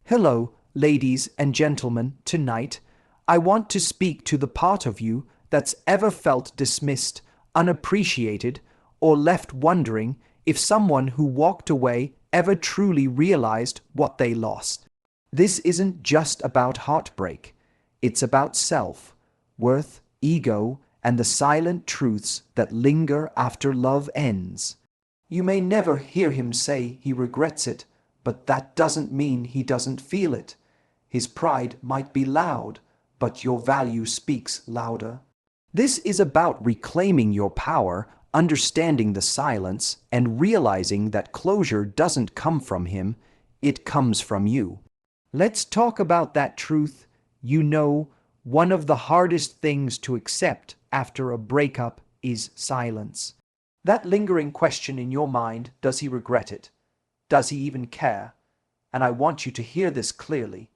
Hello, ladies and gentlemen, tonight I want to speak to the part of you that's ever felt dismissed, unappreciated, or left wondering if someone who walked away ever truly realized what they lost. This isn't just about heartbreak, it's about self, worth, ego, and the silent truths that linger after love ends. You may never hear him say he regrets it, but that doesn't mean he doesn't feel it. His pride might be loud, but your value speaks louder. This is about reclaiming your power, understanding the silence, and realizing that closure doesn't come from him, it comes from you. Let's talk about that truth. One of the hardest things to accept after a breakup is silence. That lingering question in your mind, does he regret it? Does he even care? And I want you to hear this clearly.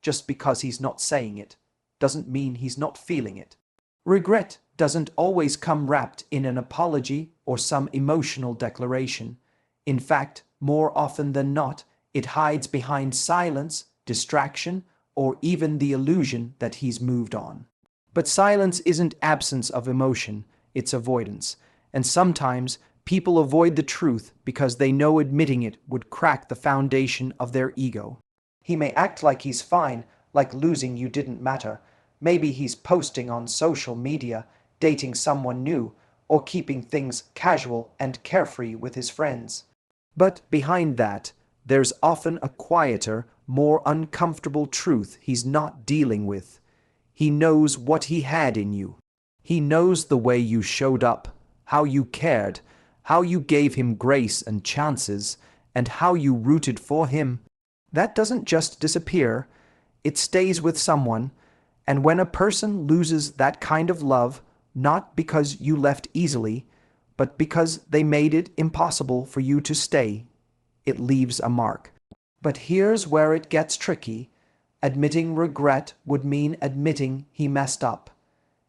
Just because he's not saying it doesn't mean he's not feeling it. Regret doesn't always come wrapped in an apology or some emotional declaration. In fact, more often than not, it hides behind silence, distraction, or even the illusion that he's moved on. But silence isn't absence of emotion, it's avoidance. And sometimes people avoid the truth because they know admitting it would crack the foundation of their ego. He may act like he's fine, like losing you didn't matter. Maybe he's posting on social media, dating someone new, or keeping things casual and carefree with his friends. But behind that, there's often a quieter, more uncomfortable truth he's not dealing with. He knows what he had in you. He knows the way you showed up, how you cared, how you gave him grace and chances, and how you rooted for him. That doesn't just disappear, it stays with someone. And when a person loses that kind of love, not because you left easily, but because they made it impossible for you to stay, it leaves a mark. But here's where it gets tricky. Admitting regret would mean admitting he messed up.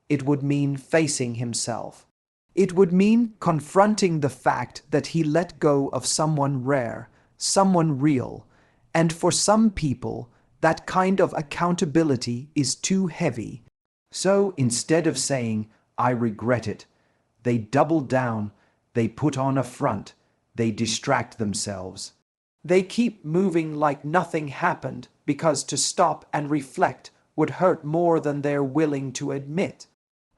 It would mean facing himself. It would mean confronting the fact that he let go of someone rare, someone real. And for some people, that kind of accountability is too heavy. So instead of saying, "I regret it," they double down, they put on a front, they distract themselves. They keep moving like nothing happened because to stop and reflect would hurt more than they're willing to admit.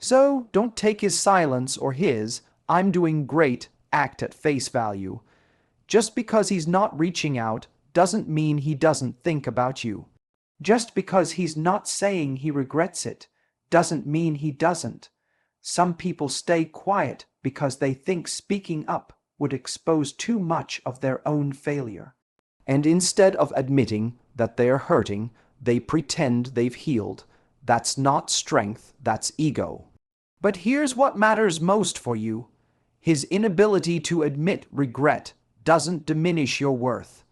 So don't take his silence or his "I'm doing great" act at face value. Just because he's not reaching out doesn't mean he doesn't think about you. Just because he's not saying he regrets it doesn't mean he doesn't. Some people stay quiet because they think speaking up would expose too much of their own failure. And instead of admitting that they're hurting, they pretend they've healed. That's not strength, that's ego. But here's what matters most for you. His inability to admit regret doesn't diminish your worth.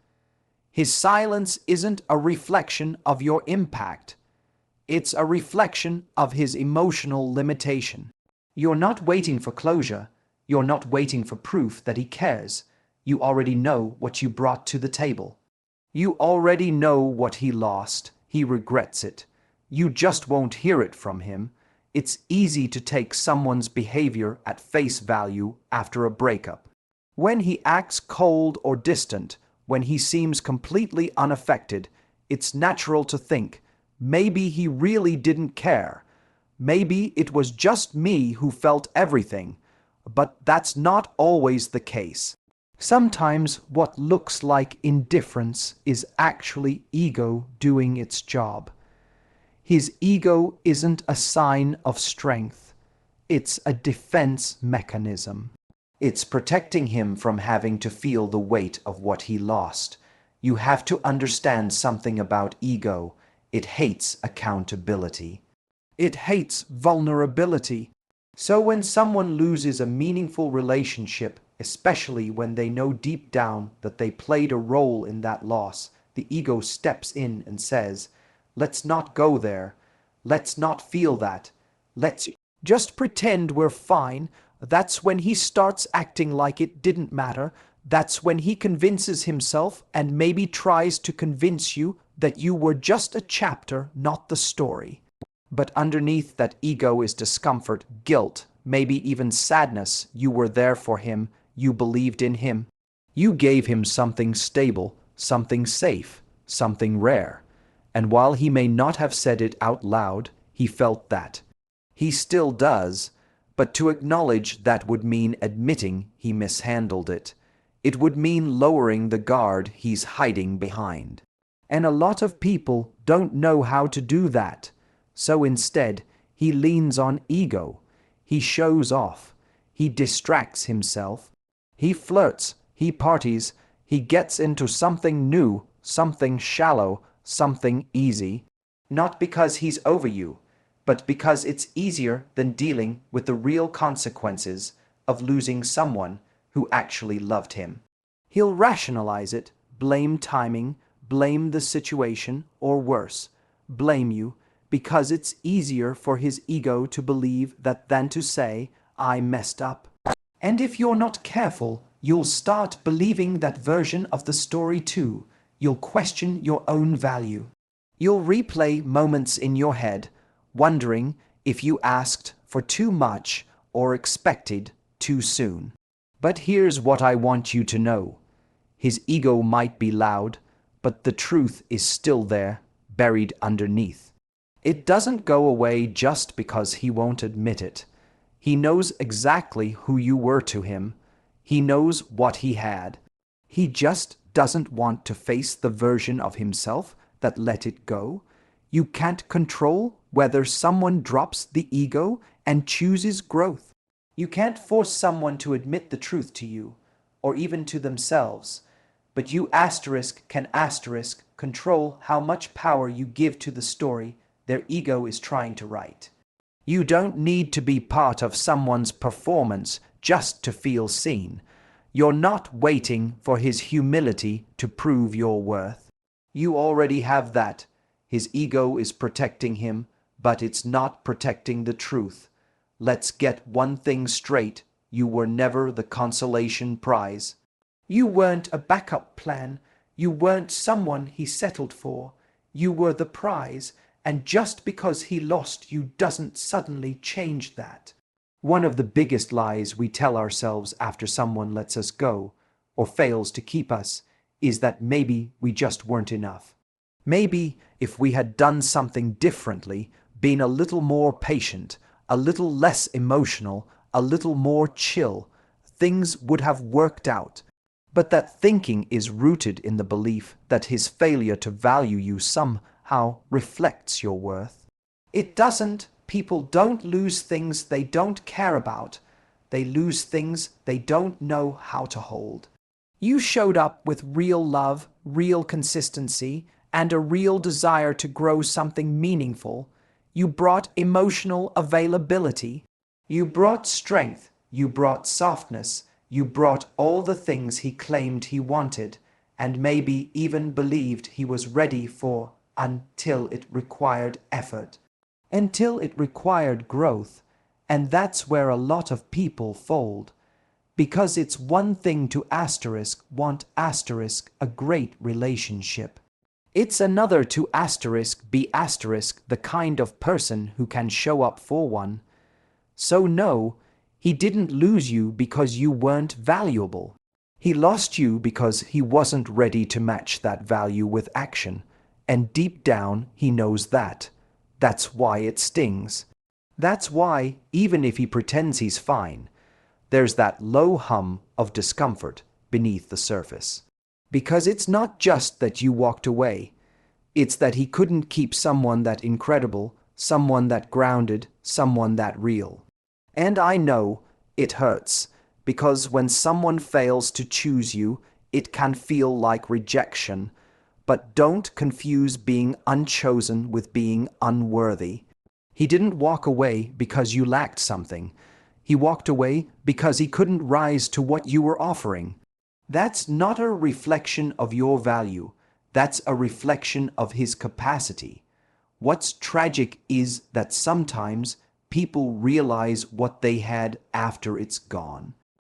His silence isn't a reflection of your impact. It's a reflection of his emotional limitation. You're not waiting for closure. You're not waiting for proof that he cares. You already know what you brought to the table. You already know what he lost. He regrets it. You just won't hear it from him. It's easy to take someone's behavior at face value after a breakup. When he acts cold or distant, when he seems completely unaffected, it's natural to think, maybe he really didn't care. Maybe it was just me who felt everything. But that's not always the case. Sometimes what looks like indifference is actually ego doing its job. His ego isn't a sign of strength. It's a defense mechanism. It's protecting him from having to feel the weight of what he lost. You have to understand something about ego. It hates accountability. It hates vulnerability. So when someone loses a meaningful relationship, especially when they know deep down that they played a role in that loss, the ego steps in and says, "Let's not go there. Let's not feel that. Let's just pretend we're fine." That's when he starts acting like it didn't matter. That's when he convinces himself and maybe tries to convince you that you were just a chapter, not the story. But underneath that ego is discomfort, guilt, maybe even sadness. You were there for him, you believed in him. You gave him something stable, something safe, something rare. And while he may not have said it out loud, he felt that. He still does, but to acknowledge that would mean admitting he mishandled it. It would mean lowering the guard he's hiding behind. And a lot of people don't know how to do that. So instead, he leans on ego. He shows off. He distracts himself. He flirts. He parties. He gets into something new, something shallow, something easy. Not because he's over you, but because it's easier than dealing with the real consequences of losing someone who actually loved him. He'll rationalize it, blame timing, blame the situation, or worse, blame you, because it's easier for his ego to believe that than to say, I messed up. And if you're not careful, you'll start believing that version of the story too. You'll question your own value. You'll replay moments in your head, wondering if you asked for too much or expected too soon. But here's what I want you to know. His ego might be loud, but the truth is still there, buried underneath. It doesn't go away just because he won't admit it. He knows exactly who you were to him. He knows what he had. He just doesn't want to face the version of himself that let it go. You can't control whether someone drops the ego and chooses growth. You can't force someone to admit the truth to you, or even to themselves. But you can control how much power you give to the story their ego is trying to write. You don't need to be part of someone's performance just to feel seen. You're not waiting for his humility to prove your worth. You already have that. His ego is protecting him, but it's not protecting the truth. Let's get one thing straight. You were never the consolation prize. You weren't a backup plan. You weren't someone he settled for. You were the prize, and just because he lost you doesn't suddenly change that. One of the biggest lies we tell ourselves after someone lets us go, or fails to keep us, is that maybe we just weren't enough. Maybe if we had done something differently, been a little more patient, a little less emotional, a little more chill, things would have worked out. But that thinking is rooted in the belief that his failure to value you somehow reflects your worth. It doesn't. People don't lose things they don't care about. They lose things they don't know how to hold. You showed up with real love, real consistency, and a real desire to grow something meaningful. You brought emotional availability. You brought strength. You brought softness. You brought all the things he claimed he wanted, and maybe even believed he was ready for, until it required effort, until it required growth. And that's where a lot of people fold. Because it's one thing to want a great relationship. It's another to be the kind of person who can show up for one. So no, he didn't lose you because you weren't valuable. He lost you because he wasn't ready to match that value with action. And deep down, he knows that. That's why it stings. That's why, even if he pretends he's fine, there's that low hum of discomfort beneath the surface. Because it's not just that you walked away. It's that he couldn't keep someone that incredible, someone that grounded, someone that real. And I know it hurts, because when someone fails to choose you, it can feel like rejection. But don't confuse being unchosen with being unworthy. He didn't walk away because you lacked something. He walked away because he couldn't rise to what you were offering. That's not a reflection of your value. That's a reflection of his capacity. What's tragic is that sometimes people realize what they had after it's gone.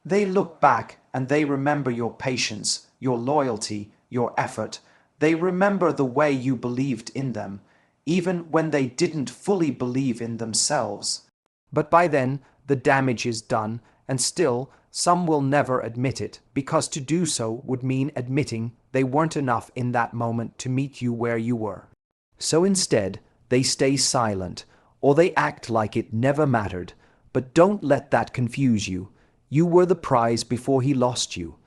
They look back and they remember your patience, your loyalty, your effort. They remember the way you believed in them, even when they didn't fully believe in themselves. But by then, the damage is done, and still, some will never admit it, because to do so would mean admitting they weren't enough in that moment to meet you where you were. So instead, they stay silent, or they act like it never mattered. But don't let that confuse you. You were the prize before he lost you,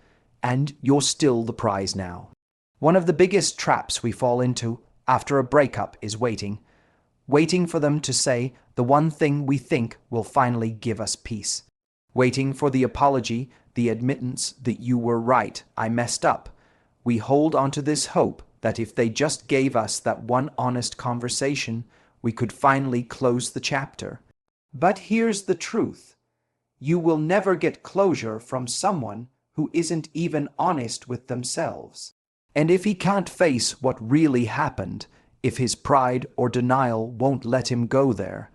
and you're still the prize now. One of the biggest traps we fall into after a breakup is waiting for them to say the one thing we think will finally give us peace. Waiting for the apology, the admittance that you were right, I messed up. We hold onto this hope that if they just gave us that one honest conversation, we could finally close the chapter. But here's the truth. You will never get closure from someone who isn't even honest with themselves. And if he can't face what really happened, if his pride or denial won't let him go there,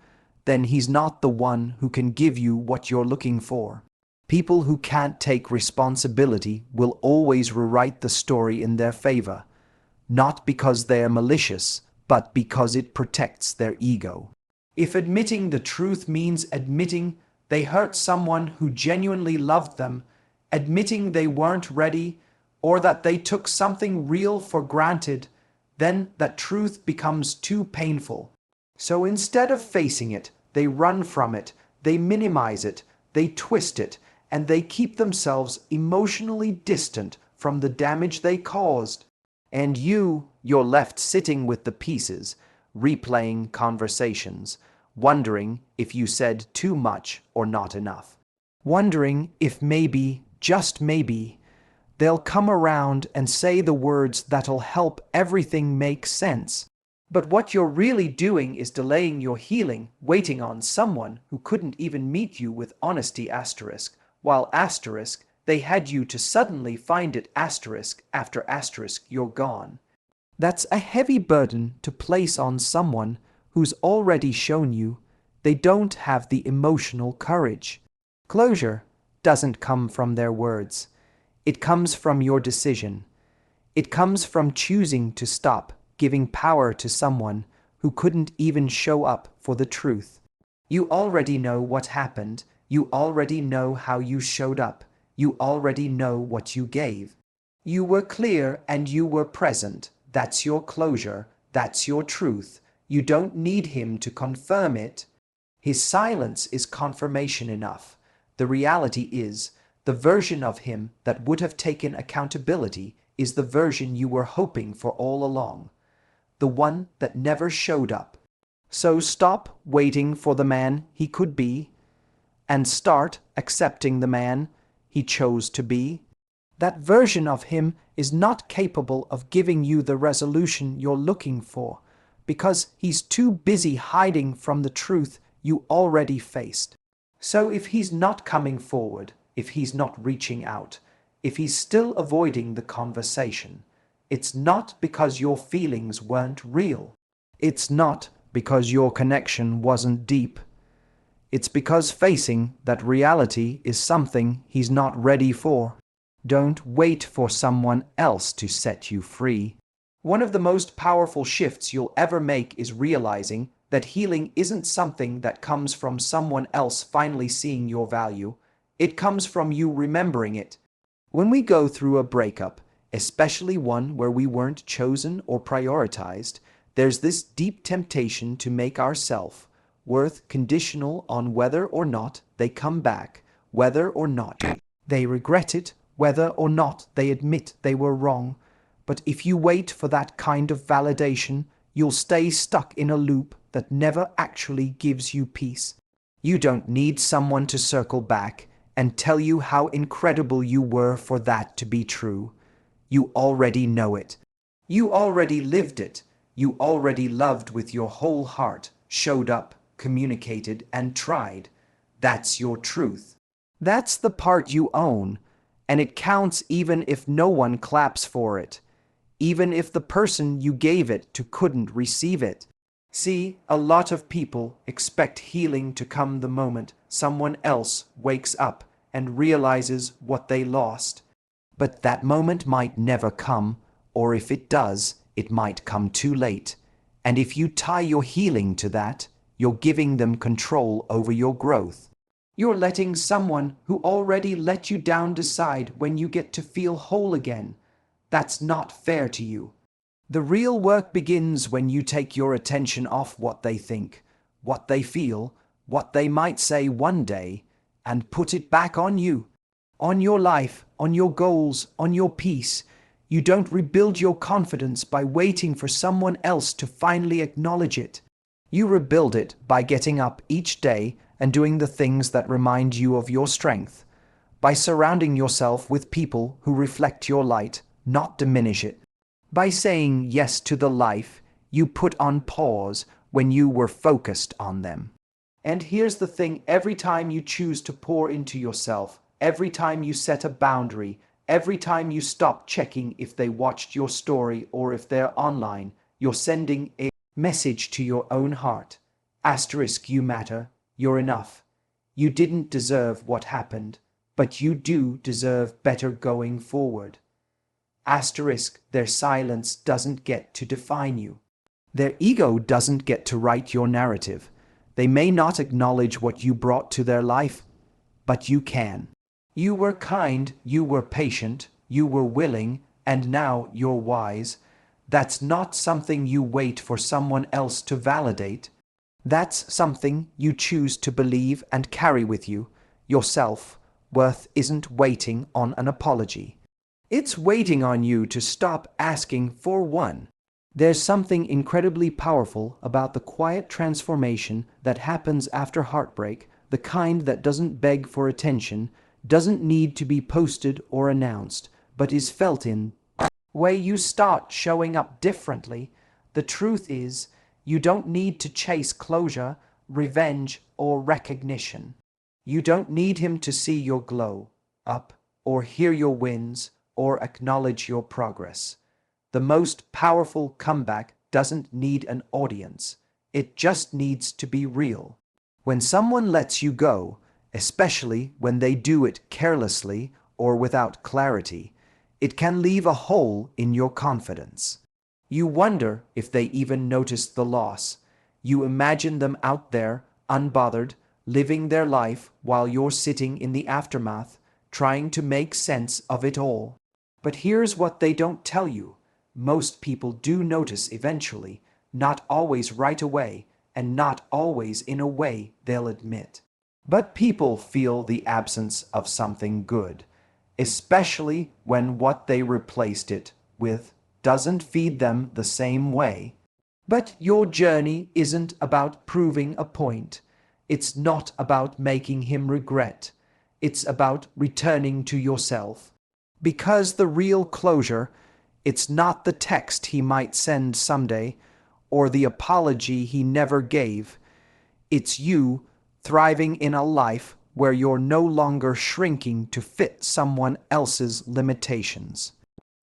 then he's not the one who can give you what you're looking for. People who can't take responsibility will always rewrite the story in their favor, not because they're malicious, but because it protects their ego. If admitting the truth means admitting they hurt someone who genuinely loved them, admitting they weren't ready, or that they took something real for granted, then that truth becomes too painful. So instead of facing it, they run from it, they minimize it, they twist it, and they keep themselves emotionally distant from the damage they caused. And you're left sitting with the pieces, replaying conversations, wondering if you said too much or not enough. Wondering if maybe, just maybe, they'll come around and say the words that'll help everything make sense. But what you're really doing is delaying your healing, waiting on someone who couldn't even meet you with honesty asterisk, while asterisk, they had you to suddenly find it asterisk after asterisk you're gone. That's a heavy burden to place on someone who's already shown you they don't have the emotional courage. Closure doesn't come from their words. It comes from your decision. It comes from choosing to stop giving power to someone who couldn't even show up for the truth. You already know what happened. You already know how you showed up. You already know what you gave. You were clear and you were present. That's your closure. That's your truth. You don't need him to confirm it. His silence is confirmation enough. The reality is, the version of him that would have taken accountability is the version you were hoping for all along. The one that never showed up. So stop waiting for the man he could be, and start accepting the man he chose to be. That version of him is not capable of giving you the resolution you're looking for, because he's too busy hiding from the truth you already faced. So if he's not coming forward, if he's not reaching out, if he's still avoiding the conversation, it's not because your feelings weren't real. It's not because your connection wasn't deep. It's because facing that reality is something he's not ready for. Don't wait for someone else to set you free. One of the most powerful shifts you'll ever make is realizing that healing isn't something that comes from someone else finally seeing your value. It comes from you remembering it. When we go through a breakup, especially one where we weren't chosen or prioritized, there's this deep temptation to make our self-worth conditional on whether or not they come back, whether or not they regret it, whether or not they admit they were wrong. But if you wait for that kind of validation, you'll stay stuck in a loop that never actually gives you peace. You don't need someone to circle back and tell you how incredible you were for that to be true. You already know it. You already lived it. You already loved with your whole heart, showed up, communicated, and tried. That's your truth. That's the part you own, and it counts even if no one claps for it, even if the person you gave it to couldn't receive it. See, a lot of people expect healing to come the moment someone else wakes up and realizes what they lost. But that moment might never come, or if it does, it might come too late. And if you tie your healing to that, you're giving them control over your growth. You're letting someone who already let you down decide when you get to feel whole again. That's not fair to you. The real work begins when you take your attention off what they think, what they feel, what they might say one day, and put it back on you, on your life, on your goals, on your peace. You don't rebuild your confidence by waiting for someone else to finally acknowledge it. You rebuild it by getting up each day and doing the things that remind you of your strength, by surrounding yourself with people who reflect your light, not diminish it, by saying yes to the life you put on pause when you were focused on them. And here's the thing, every time you choose to pour into yourself, every time you set a boundary, every time you stop checking if they watched your story or if they're online, you're sending a message to your own heart. Asterisk, you matter, you're enough. You didn't deserve what happened, but you do deserve better going forward. Asterisk, their silence doesn't get to define you. Their ego doesn't get to write your narrative. They may not acknowledge what you brought to their life, but you can. You were kind, you were patient, you were willing, and now you're wise. That's not something you wait for someone else to validate. That's something you choose to believe and carry with you. Your self-worth isn't waiting on an apology. It's waiting on you to stop asking for one. There's something incredibly powerful about the quiet transformation that happens after heartbreak, the kind that doesn't beg for attention, doesn't need to be posted or announced, but is felt in way you start showing up differently. The truth is, you don't need to chase closure, revenge, or recognition. You don't need him to see your glow up, or hear your wins, or acknowledge your progress. The most powerful comeback doesn't need an audience. It just needs to be real. When someone lets you go, especially when they do it carelessly or without clarity, it can leave a hole in your confidence. You wonder if they even noticed the loss. You imagine them out there, unbothered, living their life while you're sitting in the aftermath, trying to make sense of it all. But here's what they don't tell you. Most people do notice eventually, not always right away, and not always in a way they'll admit. But people feel the absence of something good, especially when what they replaced it with doesn't feed them the same way. But your journey isn't about proving a point. It's not about making him regret. It's about returning to yourself. Because the real closure, it's not the text he might send someday, or the apology he never gave. It's you thriving in a life where you're no longer shrinking to fit someone else's limitations.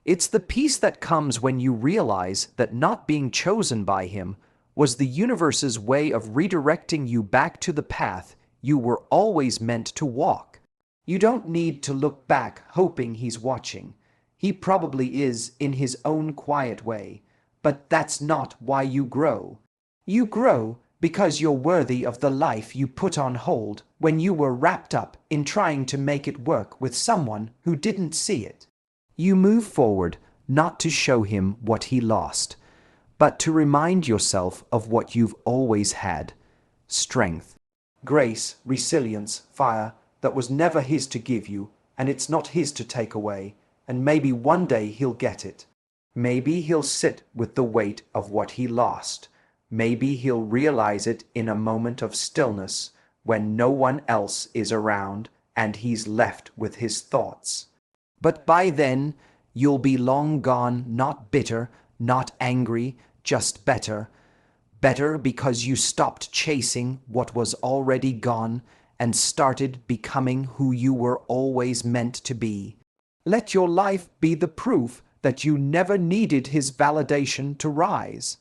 It's the peace that comes when you realize that not being chosen by him was the universe's way of redirecting you back to the path you were always meant to walk. You don't need to look back hoping he's watching. He probably is in his own quiet way, but that's not why you grow. You grow because you're worthy of the life you put on hold when you were wrapped up in trying to make it work with someone who didn't see it. You move forward not to show him what he lost, but to remind yourself of what you've always had: strength, grace, resilience, fire that was never his to give you, and it's not his to take away. And maybe one day he'll get it. Maybe he'll sit with the weight of what he lost. Maybe he'll realize it in a moment of stillness when no one else is around and he's left with his thoughts. But by then, you'll be long gone, not bitter, not angry, just better. Better because you stopped chasing what was already gone and started becoming who you were always meant to be. Let your life be the proof that you never needed his validation to rise.